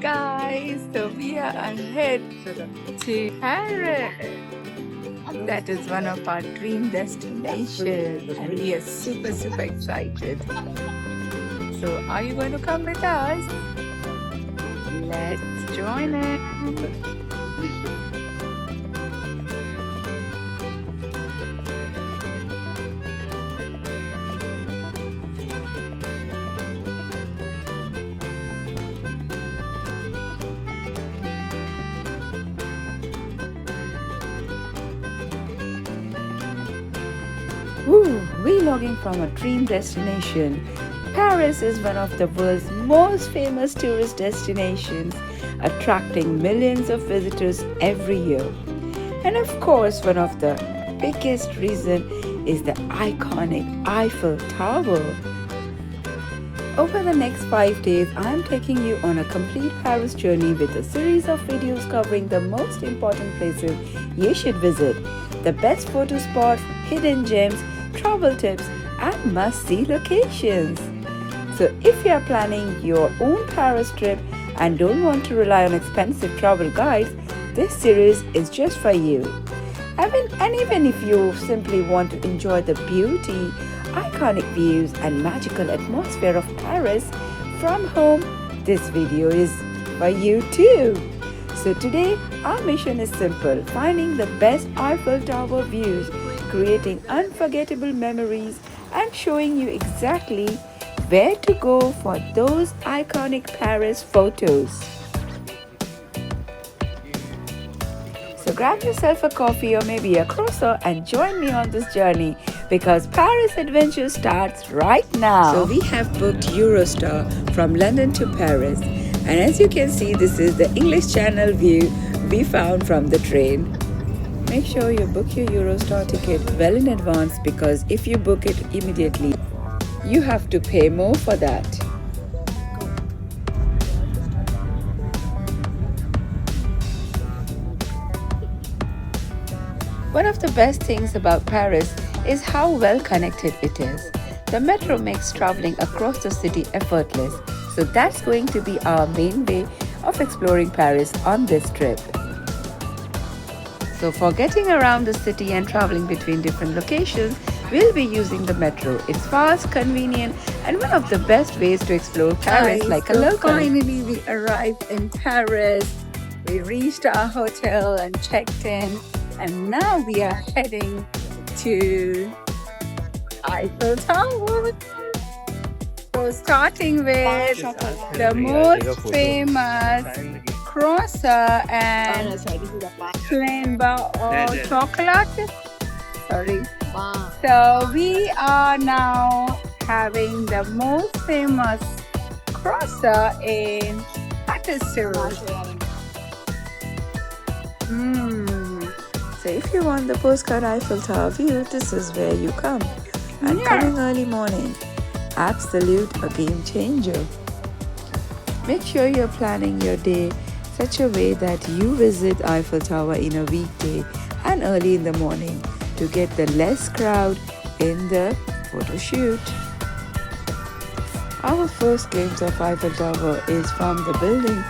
guys, so we are ahead to Paris. That is one of our dream destinations and we are super excited. So are you going to come with us? Let's join in. Vlogging from a dream destination. Paris is one of the world's most famous tourist destinations, attracting millions of visitors every year. And of course, one of the biggest reasons is the iconic Eiffel Tower. Over the next 5 days, I am taking you on a complete Paris journey with a series of videos covering the most important places you should visit, the best photo spots, hidden gems, travel tips, and must-see locations. So if you are planning your own Paris trip and don't want to rely on expensive travel guides, this series is just for you. And even if you simply want to enjoy the beauty, iconic views, and magical atmosphere of Paris from home, this video is for you too. So today, our mission is simple: finding the best Eiffel Tower views, creating unforgettable memories, and showing you exactly where to go for those iconic Paris photos. So grab yourself a coffee or maybe a croissant and join me on this journey, because Paris adventure starts right now. So we have booked Eurostar from London to Paris, and as you can see, this is the English Channel view we found from the train. Make sure you book your Eurostar ticket well in advance, because if you book it immediately, you have to pay more for that. One of the best things about Paris is how well connected it is. The metro makes traveling across the city effortless, so that's going to be our main way of exploring Paris on this trip. So for getting around the city and traveling between different locations, we'll be using the metro. It's fast, convenient, and one of the best ways to explore Paris like a local. Finally, we arrived in Paris. We reached our hotel and checked in, and now we are heading to Eiffel Tower. So starting with the most famous croissant and plain bar of chocolate. Sorry. So we are now having the most famous croissant in patisserie. So if you want the postcard Eiffel Tower view, this is where you come. And coming early morning, absolute a game changer. Make sure you're planning your day such a way that you visit Eiffel Tower in a weekday and early in the morning to get the less crowd in the photo shoot. Our first glimpse of Eiffel Tower is from the building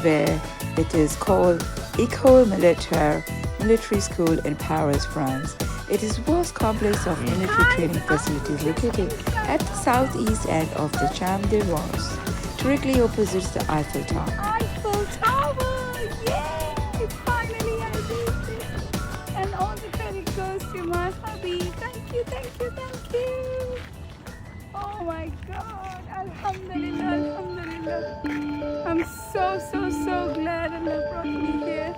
where it is called École Militaire, military school in Paris, France. It is the vast complex of military training facilities located at the southeast end of the Champ de Mars, directly opposite the Eiffel Tower. Eiffel Tower! Yay! Finally I reached it! And all the credit goes to my hubby. Thank you! Oh my God! Alhamdulillah! I'm so glad Allah brought me here.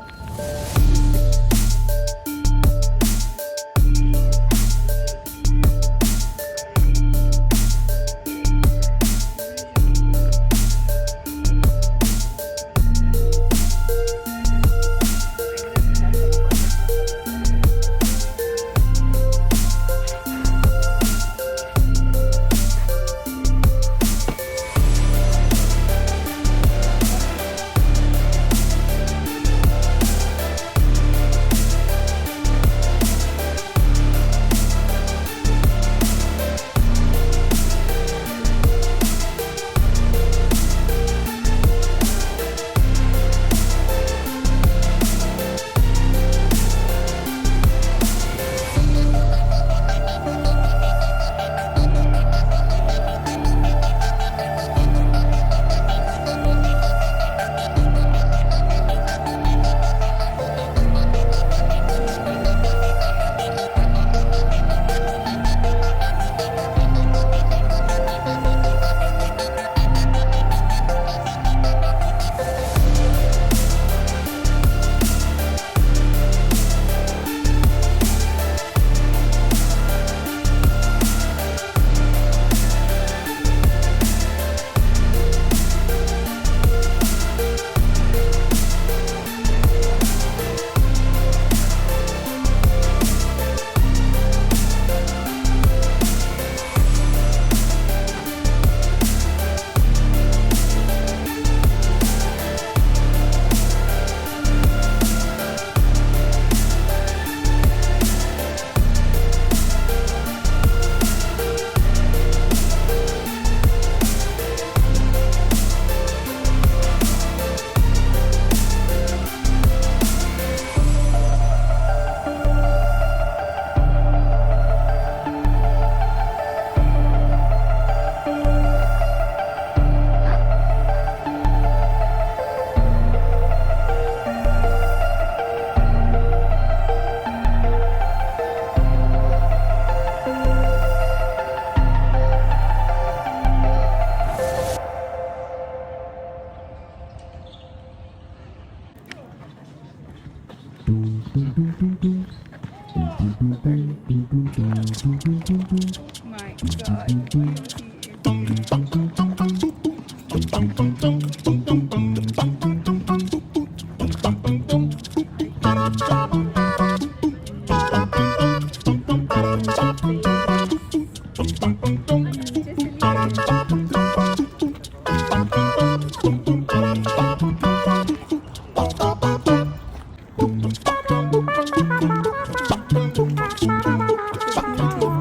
My God,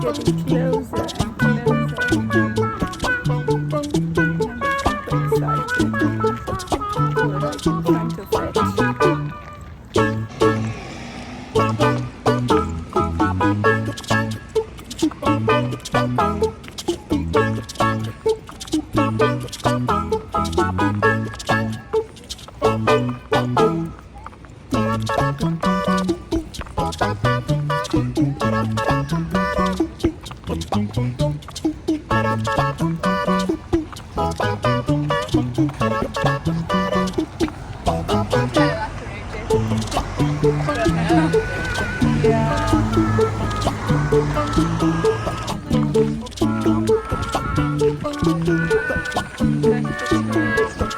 getting closer and closer.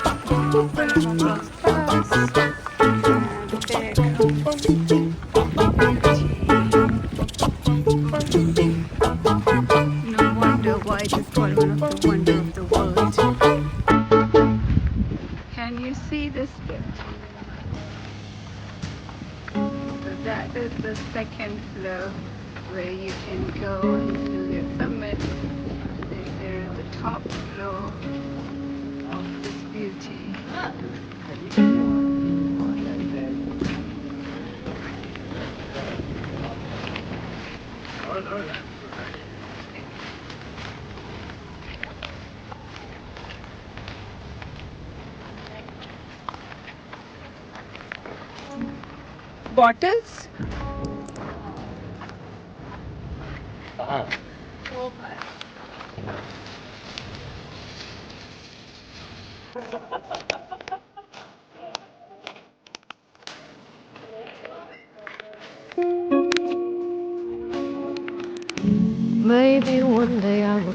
I'm super excited. We're right in front of it. No wonder why it is called one of the wonder of the world. Can you see this bit? So that is the second floor where you can go into the summit. There is the top floor of this beauty. Bottles? Maybe one day I will.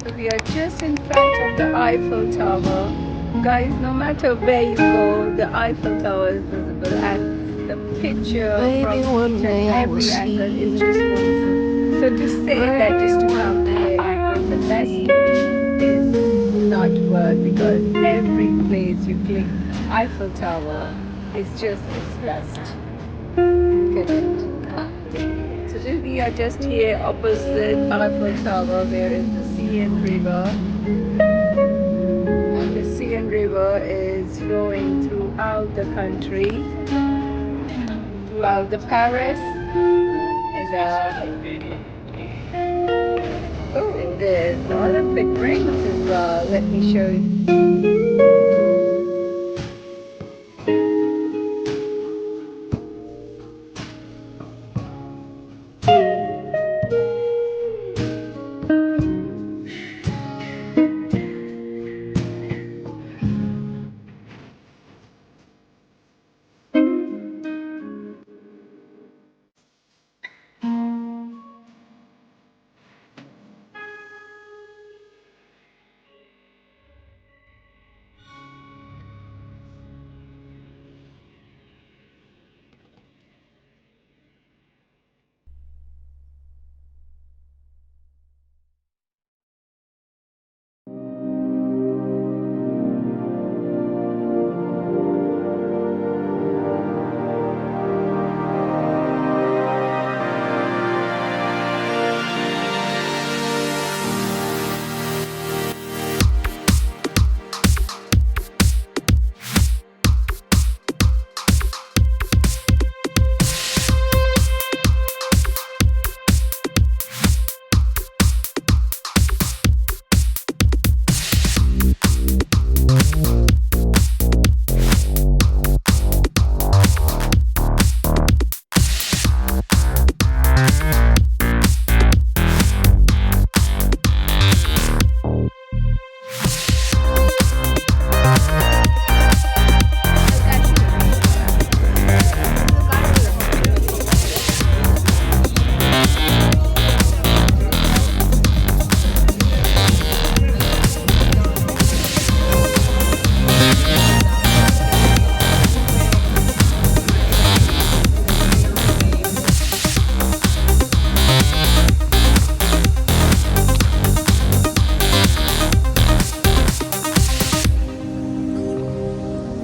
So we are just in front of the Eiffel Tower. Guys, no matter where you go, the Eiffel Tower is visible, and the picture from each and every angle is just wonderful. So to say that just to come here and the best is not worth, because every place you click Eiffel Tower is just expressed. Correct. So we are just here opposite Eiffel Tower, where is the sea. Seine River. And the Seine River is flowing throughout the country, throughout the Paris. And oh, there's Olympic rings as well. Let me show you.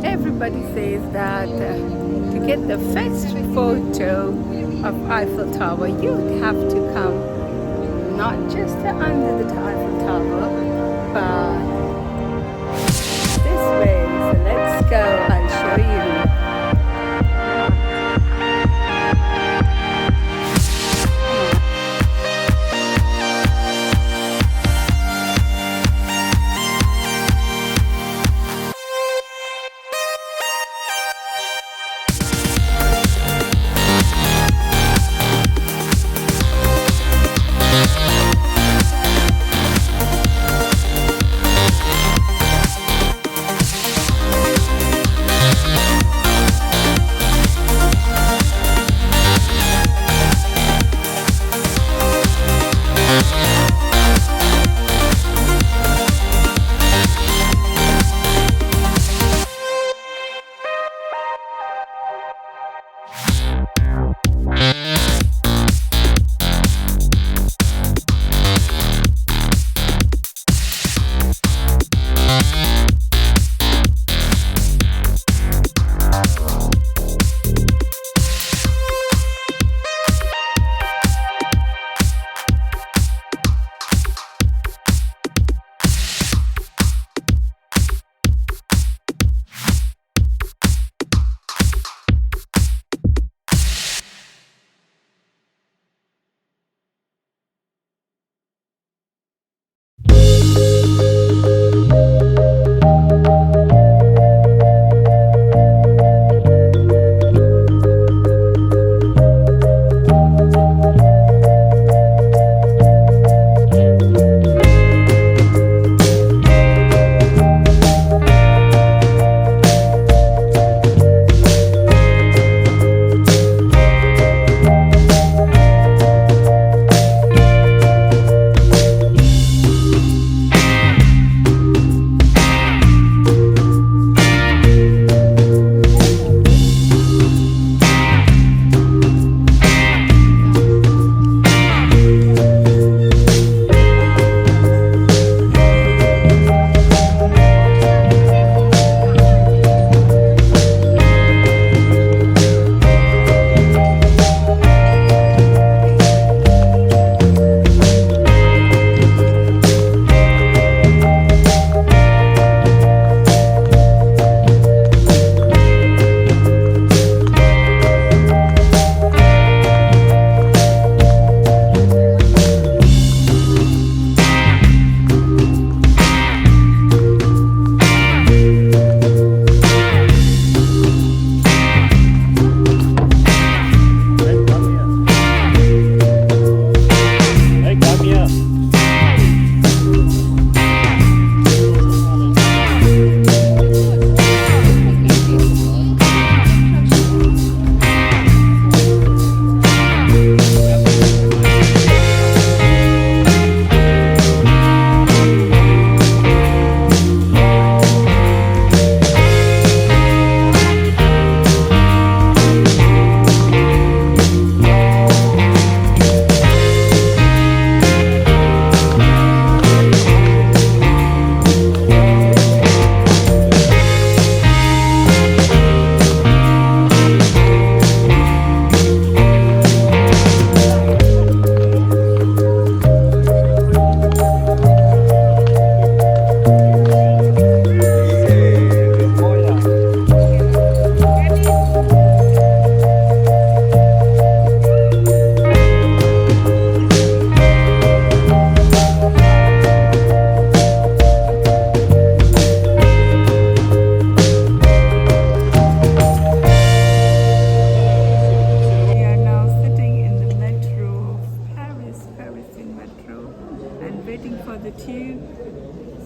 Everybody says that to get the best photo of Eiffel Tower, you'd have to come not just under the Eiffel Tower, but this way. So let's go. I'll show you.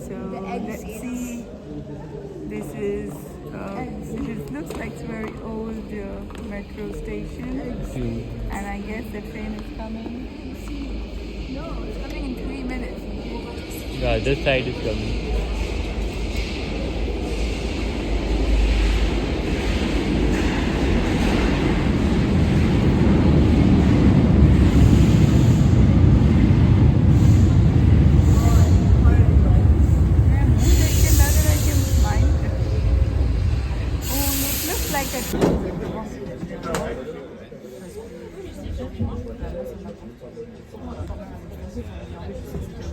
So let's see. This is it looks like it's a very old metro station, and I guess the train is coming. No, it's coming in 3 minutes. The other side is coming. Like a